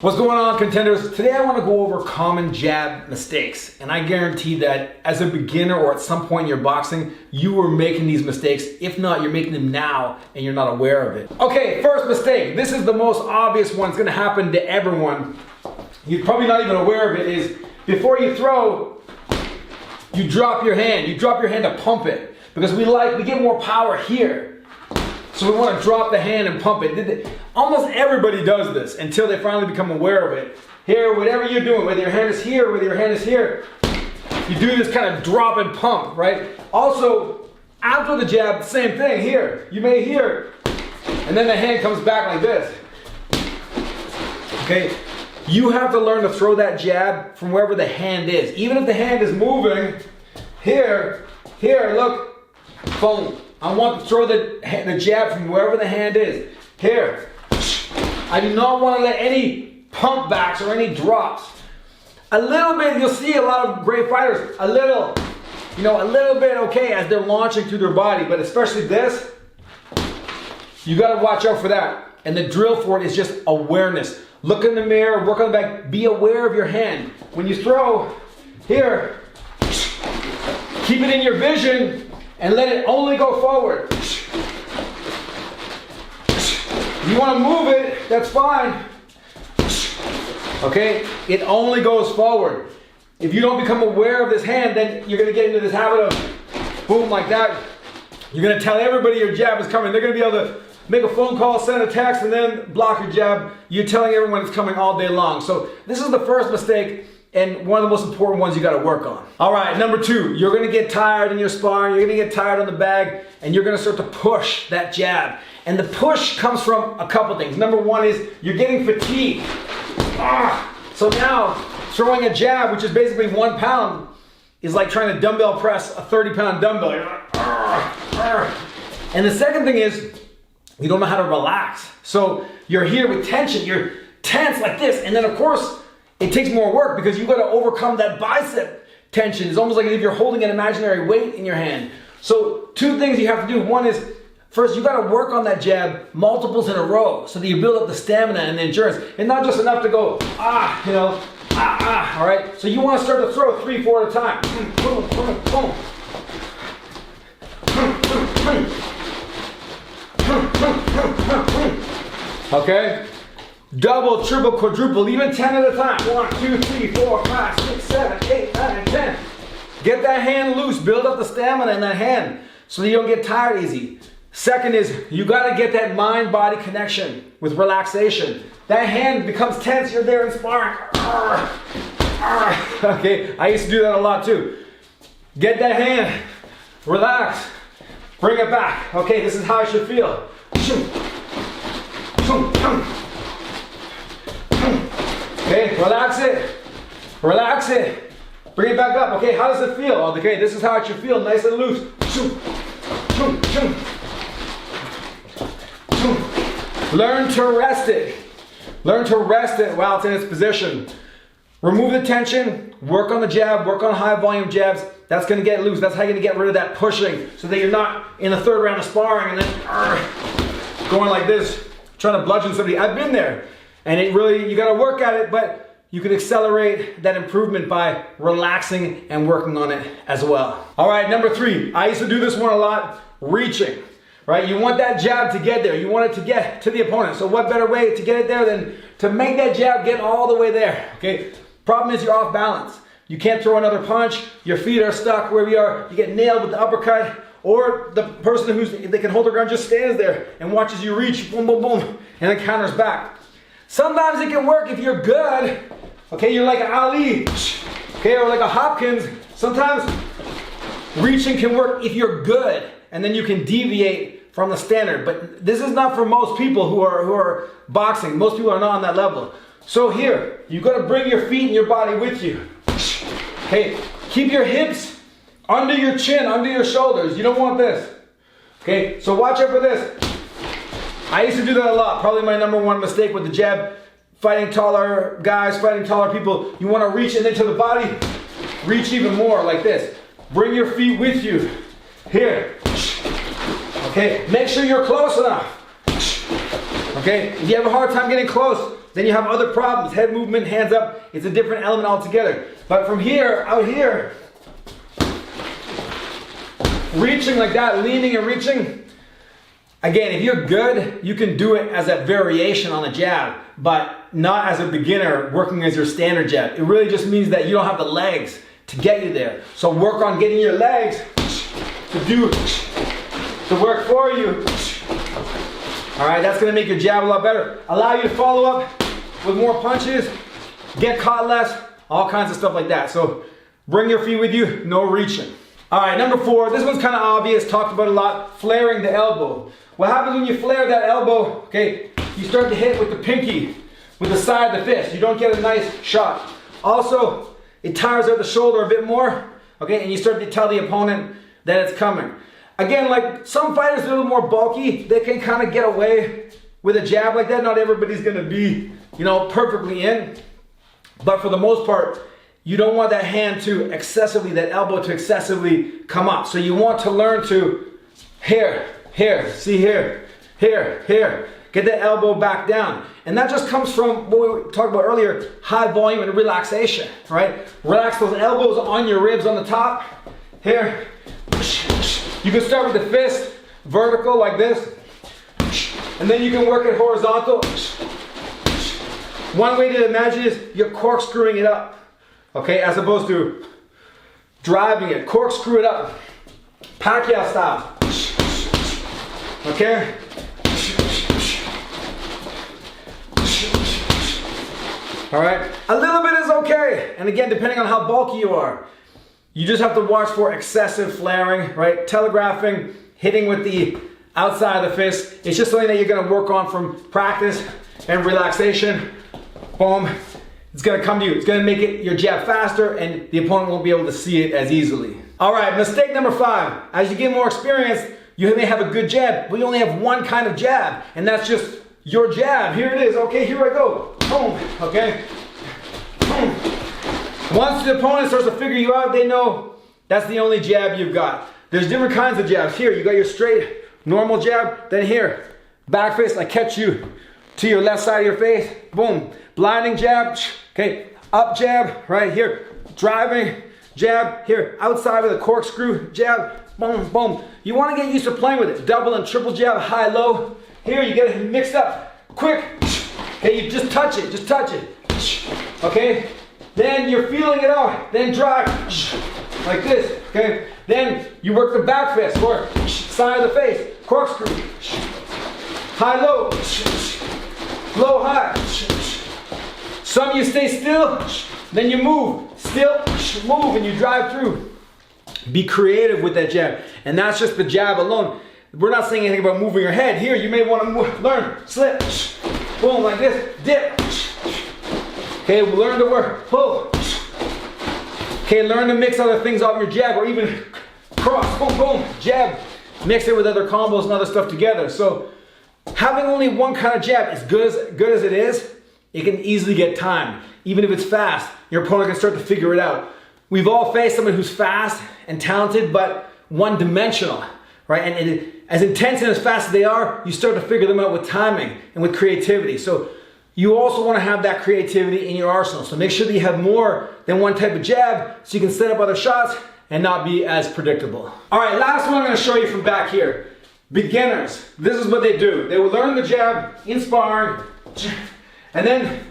What's going on, contenders? Today I want to go over common jab mistakes, and I guarantee that as a beginner or at some point in your boxing, you were making these mistakes. If not, you're making them now and you're not aware of it. Okay, first mistake. This is the most obvious one. It's going to happen to everyone. You're probably not even aware of it. Is before you throw, you drop your hand. You drop your hand to pump it because we get more power here. So we want to drop the hand and pump it. Almost everybody does this until they finally become aware of it. Here, whatever you're doing, whether your hand is here, whether your hand is here, you do this kind of drop and pump, right? Also, after the jab, same thing here. You may hear, and then the hand comes back like this. Okay? You have to learn to throw that jab from wherever the hand is. Even if the hand is moving, here, look, boom. I want to throw the jab from wherever the hand is. Here. I do not want to let any pump backs or any drops. A little bit, you'll see a lot of great fighters, a little bit okay as they're launching through their body, but especially this, you got to watch out for that. And the drill for it is just awareness. Look in the mirror, work on the back, be aware of your hand. When you throw, here, keep it in your vision, and let it only go forward. If you want to move it, that's fine. Okay? It only goes forward. If you don't become aware of this hand, then you're going to get into this habit of boom like that. You're going to tell everybody your jab is coming. They're going to be able to make a phone call, send a text, and then block your jab. You're telling everyone it's coming all day long. So this is the first mistake, and one of the most important ones you got to work on. All right, number 2, you're going to get tired in your sparring, you're going to get tired on the bag, and you're going to start to push that jab. And the push comes from a couple things. Number 1 is you're getting fatigued. So now, throwing a jab, which is basically 1 pound, is like trying to dumbbell press a 30-pound dumbbell. You're like, and the second thing is, you don't know how to relax. So you're here with tension, you're tense like this, and then of course, it takes more work because you've got to overcome that bicep tension. It's almost like if you're holding an imaginary weight in your hand. So 2 things you have to do. One is, first, you got to work on that jab multiples in a row so that you build up the stamina and the endurance. And not just enough to go, all right? So you want to start to throw 3, 4 at a time. Boom, boom, boom. Okay? Double, triple, quadruple, even 10 at a time. 1, 2, 3, 4, 5, 6, 7, 8, 9, and 10. Get that hand loose. Build up the stamina in that hand so that you don't get tired easy. Second is you got to get that mind-body connection with relaxation. That hand becomes tense. You're there in sparring. Okay, I used to do that a lot too. Get that hand. Relax. Bring it back. Okay, this is how it should feel. Okay, relax it. Relax it. Bring it back up. Okay, how does it feel? Okay, this is how it should feel. Nice and loose. Learn to rest it. Learn to rest it while it's in its position. Remove the tension. Work on the jab. Work on high volume jabs. That's going to get loose. That's how you're going to get rid of that pushing so that you're not in the 3rd round of sparring and then going like this, trying to bludgeon somebody. I've been there. And it really, you got to work at it, but you can accelerate that improvement by relaxing and working on it as well. All right, number 3, I used to do this one a lot, reaching, right? You want that jab to get there. You want it to get to the opponent. So what better way to get it there than to make that jab get all the way there, okay? Problem is you're off balance. You can't throw another punch. Your feet are stuck where we are. You get nailed with the uppercut, or the person they can hold their ground just stands there and watches you reach, boom, boom, boom, and then counters back. Sometimes it can work if you're good. Okay, you're like an Ali, okay, or like a Hopkins. Sometimes reaching can work if you're good, and then you can deviate from the standard. But this is not for most people who are boxing. Most people are not on that level. So here, you got to bring your feet and your body with you. Okay, keep your hips under your chin, under your shoulders. You don't want this. Okay, so watch out for this. I used to do that a lot. Probably my number 1 mistake with the jab. Fighting taller guys, fighting taller people. You want to reach and then to the body. Reach even more like this. Bring your feet with you. Here. Okay, make sure you're close enough. Okay, if you have a hard time getting close, then you have other problems. Head movement, hands up, it's a different element altogether. But from here, out here, reaching like that, leaning and reaching, again, if you're good, you can do it as a variation on the jab, but not as a beginner working as your standard jab. It really just means that you don't have the legs to get you there. So work on getting your legs to do the work for you. All right, that's gonna make your jab a lot better. Allow you to follow up with more punches, get caught less, all kinds of stuff like that. So bring your feet with you, no reaching. All right, number 4, this one's kind of obvious, talked about a lot, flaring the elbow. What happens when you flare that elbow, okay, you start to hit with the pinky, with the side of the fist. You don't get a nice shot. Also, it tires out the shoulder a bit more, okay, and you start to tell the opponent that it's coming. Again, like some fighters are a little more bulky, they can kind of get away with a jab like that. Not everybody's gonna be, you know, perfectly in, but for the most part, you don't want that hand to excessively, that elbow to excessively come up. So you want to learn to here, see here, here. Get that elbow back down. And that just comes from what we talked about earlier, high volume and relaxation, right? Relax those elbows on your ribs on the top. Here. You can start with the fist, vertical like this. And then you can work it horizontal. One way to imagine is you're corkscrewing it up. Okay, as opposed to driving it. Corkscrew it up. Pacquiao style. Okay? All right? A little bit is okay. And again, depending on how bulky you are. You just have to watch for excessive flaring, right? Telegraphing, hitting with the outside of the fist. It's just something that you're gonna work on from practice and relaxation. Boom. It's gonna come to you. It's gonna make it your jab faster and the opponent won't be able to see it as easily. All right, mistake number 5. As you get more experience, you may have a good jab, but you only have one kind of jab, and that's just your jab. Here it is. Okay, here I go. Boom. Okay. Boom. Once the opponent starts to figure you out, they know that's the only jab you've got. There's different kinds of jabs. Here, you got your straight, normal jab. Then here, back fist, I catch you to your left side of your face. Boom. Blinding jab. Okay. Up jab, right here. Driving jab. Here, outside with a corkscrew jab. Boom, boom. You want to get used to playing with it. Double and triple jab, high, low. Here, you get it mixed up. Quick. Okay, you just touch it. Just touch it. Okay. Then you're feeling it out. Then drive like this. Okay. Then you work the back fist or side of the face. Corkscrew. High, low. Low, high. Some you stay still. Then you move. Still, move, and you drive through. Be creative with that jab. And that's just the jab alone. We're not saying anything about moving your head. Here, you may want to learn. Slip. Boom, like this. Dip. Okay, learn to work. Pull. Okay, learn to mix other things off your jab or even cross. Boom, boom. Jab. Mix it with other combos and other stuff together. So having only one kind of jab, as good as it is, it can easily get timed. Even if it's fast, your opponent can start to figure it out. We've all faced someone who's fast and talented, but one-dimensional, right? And as intense and as fast as they are, you start to figure them out with timing and with creativity. So you also want to have that creativity in your arsenal. So make sure that you have more than one type of jab so you can set up other shots and not be as predictable. All right, last one I'm going to show you from back here. Beginners, this is what they do. They will learn the jab in sparring, and then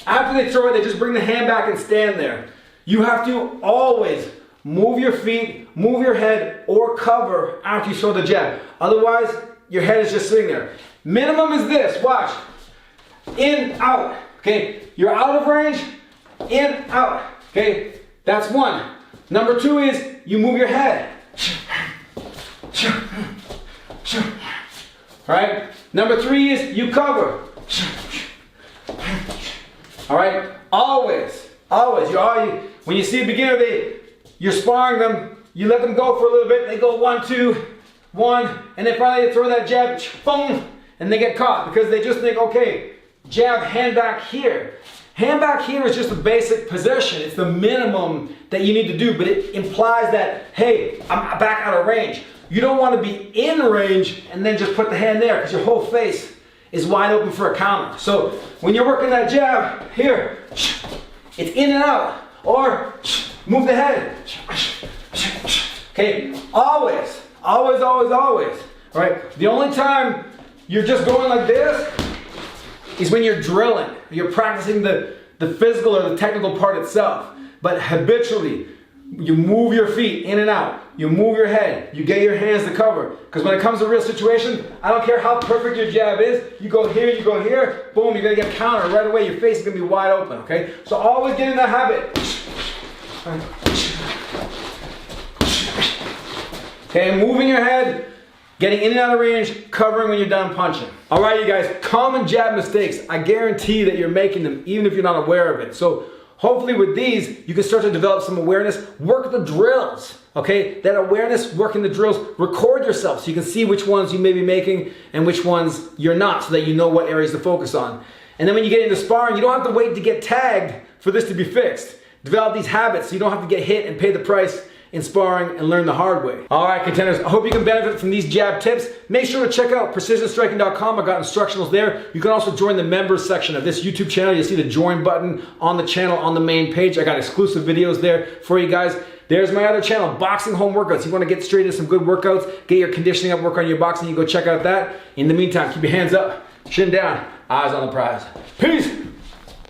after they throw it, they just bring the hand back and stand there. You have to always move your feet, move your head, or cover after you throw the jab. Otherwise, your head is just sitting there. Minimum is this, watch. In, out, okay? You're out of range, in, out, okay? That's one. Number 2 is you move your head. All right? Number 3 is you cover. All right? Always. When you see a beginner, you're sparring them, you let them go for a little bit, they go 1, 2, 1, and then finally they throw that jab, boom, and they get caught because they just think, okay, jab, hand back here. Hand back here is just a basic position. It's the minimum that you need to do, but it implies that, hey, I'm back out of range. You don't want to be in range and then just put the hand there because your whole face is wide open for a counter. So when you're working that jab, here, it's in and out, or move the head. Okay, always, always, always, always. All right, the only time you're just going like this is when you're drilling. You're practicing the physical or the technical part itself. But habitually, you move your feet in and out. You move your head. You get your hands to cover. Because when it comes to real situation, I don't care how perfect your jab is. You go here, boom, you're going to get countered right away. Your face is going to be wide open, okay? So always get in that habit. Okay, moving your head, getting in and out of range, covering when you're done punching. All right, you guys, common jab mistakes. I guarantee that you're making them even if you're not aware of it. So hopefully with these, you can start to develop some awareness. Work the drills, okay? That awareness, working the drills, record yourself so you can see which ones you may be making and which ones you're not, so that you know what areas to focus on. And then when you get into sparring, you don't have to wait to get tagged for this to be fixed. Develop these habits so you don't have to get hit and pay the price in sparring and learn the hard way. All right, contenders, I hope you can benefit from these jab tips. Make sure to check out precisionstriking.com. I've got instructionals there. You can also join the members section of this YouTube channel. You'll see the join button on the channel on the main page. I got exclusive videos there for you guys. There's my other channel, Boxing Home Workouts. You want to get straight into some good workouts, get your conditioning up, work on your boxing, you go check out that. In the meantime, keep your hands up, chin down, eyes on the prize. Peace.